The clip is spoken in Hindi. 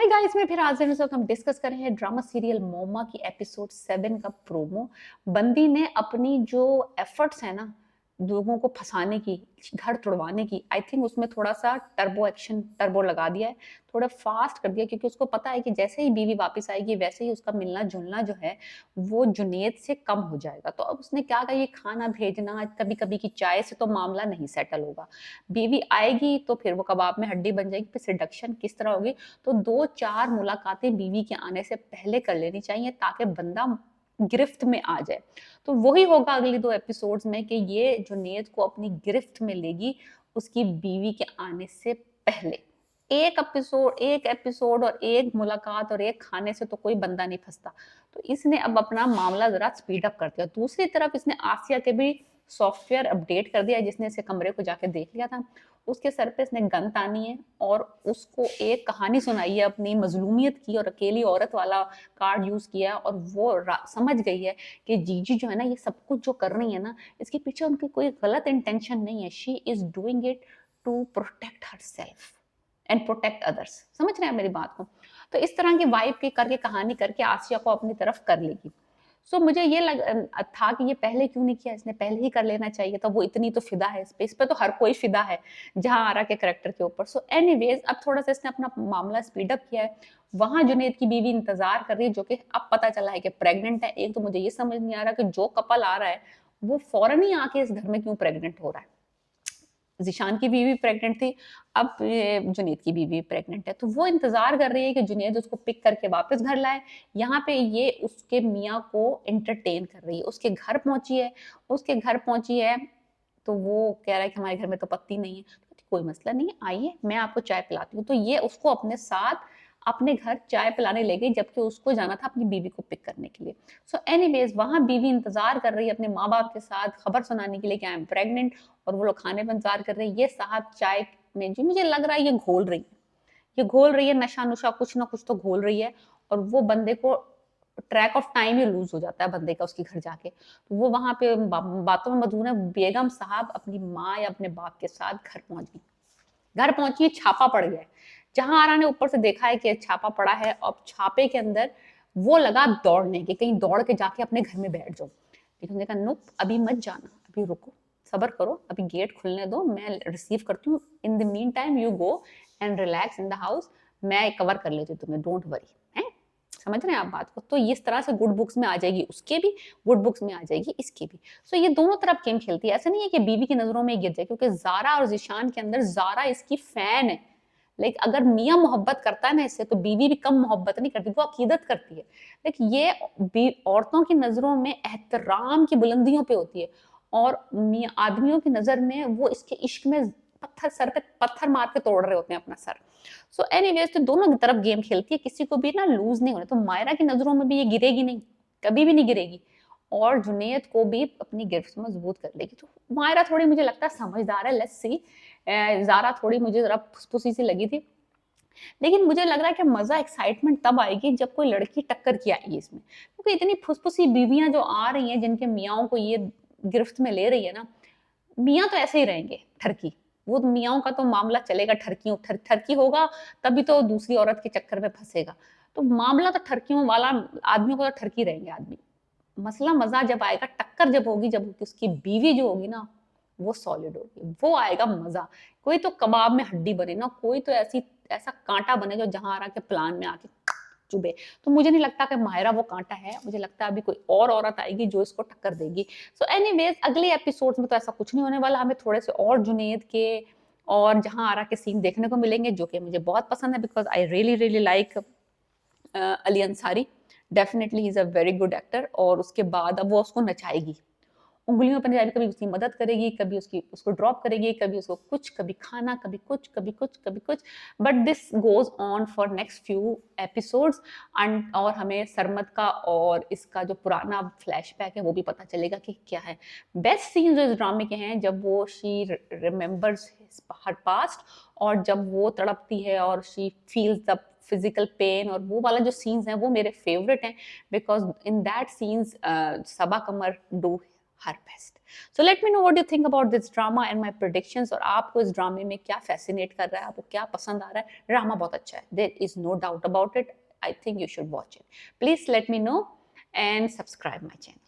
हाय गाइस, मैं फिर हाजिर हूं। हम डिस्कस कर रहे हैं ड्रामा सीरियल मोमा की एपिसोड 7 का प्रोमो। बंदी ने अपनी जो एफर्ट्स है ना लोगों को फंसाने की, घर तोड़वाने की, आई थिंक उसमें थोड़ा सा टर्बो लगा दिया है, थोड़ा फास्ट कर दिया, क्योंकि उसको पता है कि जैसे ही बीवी वापस आएगी वैसे ही उसका मिलना जुलना जो है वो जुनेद से कम हो जाएगा। तो अब उसने क्या कहा, ये खाना भेजना कभी कभी की चाय से तो मामला नहीं सेटल होगा। बीवी आएगी तो फिर वो कबाब में हड्डी बन जाएगी, फिर सिडक्शन किस तरह होगी। तो 2-4 मुलाकातें बीवी के आने से पहले कर लेनी चाहिए ताकि बंदा गिरफ्त में आ जाए। तो वही होगा अगली 2 एपिसोड्स में कि ये जुनैद को अपनी गिरफ्त में लेगी उसकी बीवी के आने से पहले। एक एपिसोड और एक मुलाकात और एक खाने से तो कोई बंदा नहीं फंसता। तो इसने अब अपना मामला जरा स्पीड अप कर दिया। दूसरी तरफ इसने आसिया के भी सॉफ्टवेयर अपडेट कर दिया, जिसने इसे कमरे को जाके देख लिया था। उसके सर पे इसने गन तानी है और उसको एक कहानी सुनाई है अपनी मजलूमियत की, और अकेली औरत वाला कार्ड यूज किया है। और वो समझ गई है कि जीजी जो है ना, ये सब कुछ जो कर रही है ना, इसके पीछे उनकी कोई गलत इंटेंशन नहीं है। She is doing it to protect her self and protect others. समझ रहे हैं मेरी बात को? तो इस तरह की वाइब की करके कहानी करके आसिया को अपनी तरफ कर लेगी। सो मुझे ये था कि ये पहले क्यों नहीं किया, इसने पहले ही कर लेना चाहिए था। वो इतनी तो फिदा है इस पे तो हर कोई फिदा है जहां आरा के करेक्टर के ऊपर। सो एनीवेज अब थोड़ा सा इसने अपना मामला स्पीड अप किया है। वहां जुनैद की बीवी इंतजार कर रही है, जो कि अब पता चला है कि प्रेग्नेंट है। एक तो मुझे ये समझ नहीं आ रहा कि जो कपल आ रहा है वो फौरन ही आके इस घर में क्यों प्रेग्नेंट हो रहा है। ज़ीशान की बीवी प्रेग्नेंट थी, अब ये जुनैद की बीवी प्रेग्नेंट है। तो वो इंतज़ार कर रही है कि जुनैद उसको पिक करके वापस घर लाए। यहाँ पे ये उसके मियाँ को एंटरटेन कर रही है। उसके घर पहुंची है तो वो कह रहा है कि हमारे घर में तो पत्ती नहीं है। तो कोई मसला नहीं है, आइए मैं आपको चाय पिलाती हूँ। तो ये उसको अपने साथ अपने घर चाय पिलाने ले गई, जबकि उसको जाना था अपनी बीवी को पिक करने के लिए। सो एनीवेज वहां बीवी इंतजार कर रही है अपने माँ बाप के साथ खबर सुनाने के लिए कि आई एम प्रेग्नेंट, और वो लोग खाने पर इंतजार कर रहे हैं। ये साहब चाय में जी मुझे लग रहा है ये घोल रही है नशा नुशा, कुछ ना कुछ तो घोल रही है। और वो बंदे को ट्रैक ऑफ टाइम ही लूज हो जाता है बंदे का उसके घर जाके। तो वो वहां पे बातों में मधुन है। बेगम साहब अपनी माँ या अपने बाप के साथ घर पहुंची, छापा पड़ गया। जहां आरा ने ऊपर से देखा है कि छापा पड़ा है, और छापे के अंदर वो लगा दौड़ने के, कहीं दौड़ के जाके अपने घर में बैठ जाओ। लेकिन उसने कहा नो, अभी मत जाना, अभी रुको, सबर करो, अभी गेट खुलने दो, मैं रिसीव करती हूँ। In the mean time you go and relax in the house, मैं कवर कर लेती हूँ तुम्हें, डोंट वरी। है, समझ रहे हैं आप बात को? तो इस तरह से गुड बुक्स में आ जाएगी उसके भी, गुड बुक्स में आ जाएगी इसके भी। सो ये दोनों तरफ गेम खेलती है। ऐसा नहीं है कि बीवी की नजरों में गिर जाए, क्योंकि जारा और जिशान के अंदर जारा इसकी फैन है। लाइक अगर मियाँ मोहब्बत करता है ना इससे, तो बीवी भी कम मोहब्बत नहीं करती, वो अकीदत करती है। लेकिन ये औरतों की नजरों में एहतराम की बुलंदियों पे होती है, और मियाँ आदमियों की नजर में वो इसके इश्क में सर पे पत्थर मार के तोड़ रहे होते हैं अपना सर। सो एनीवेज तो दोनों की तरफ गेम खेलती है, किसी को भी ना लूज नहीं होने। तो मायरा की नजरों में भी ये गिरेगी नहीं, कभी भी नहीं गिरेगी, और जुनैद को भी अपनी गिरफ्त मजबूत कर लेगी। तो मायरा थोड़ी मुझे लगता है समझदार है, लेट्स सी। ज़ारा थोड़ी मुझे जरा फुसफुसी सी लगी थी। लेकिन मुझे लग रहा है कि मजा एक्साइटमेंट तब आएगी जब कोई लड़की टक्कर की आएगी इसमें, क्योंकि इतनी फुसफुसी बीवियां जो आ रही हैं जिनके मियाओं को ये गिरफ्त में ले रही है ना, मियाँ तो ऐसे ही रहेंगे ठरकी। वो मियाओं का तो मामला चलेगा, ठरकी होगा तभी तो दूसरी औरत के चक्कर में फंसेगा। तो मामला तो ठरकियों वाला, आदमियों को तो ठरकी रहेंगे आदमी। मसला मजा जब आएगा, टक्कर जब होगी, जब उसकी बीवी जो होगी ना वो सॉलिड होगी, वो आएगा मजा। कोई तो कबाब में हड्डी बने ना, कोई तो ऐसा कांटा बने जो जहां आ रहा के प्लान में आके चुभे। तो मुझे नहीं लगता कि मायरा वो कांटा है, मुझे लगता है अभी कोई और औरत आएगी जो इसको टक्कर देगी। सो एनीवेज अगले एपिसोड्स में तो ऐसा कुछ नहीं होने वाला। हमें थोड़े से और जुनैद के और जहां आरा के सीन देखने को मिलेंगे, जो कि मुझे बहुत पसंद है, because I really really like Ali Ansari. Definitely he is a very good actor. और उसके बाद अब वो उसको नचाएगी, उंगलियों पर नचाएगी, कभी उसकी मदद करेगी, कभी उसको ड्रॉप करेगी, कभी उसको कुछ, कभी खाना, कभी कुछ, कभी कुछ, कभी कुछ। But this goes on for next few episodes. और हमें सरमद का और इसका जो पुराना फ्लैशबैक है वो भी पता चलेगा कि क्या है। बेस्ट सीन जो इस ड्रामे के हैं, जब वो शी रिमेम्बर्स हर पास्ट, और जब वो तड़पती है और she feels the physical pain, और वो वाला जो सीन्स हैं वो मेरे फेवरेट हैं, because in that scenes Saba Qamar do her best. So let me know what you think about this drama and my predictions, और आपको इस ड्रामे में क्या फैसिनेट कर रहा है, आपको क्या पसंद आ रहा है। ड्रामा बहुत अच्छा है, there is no doubt about it, I think you should watch it. Please let me know and subscribe my channel.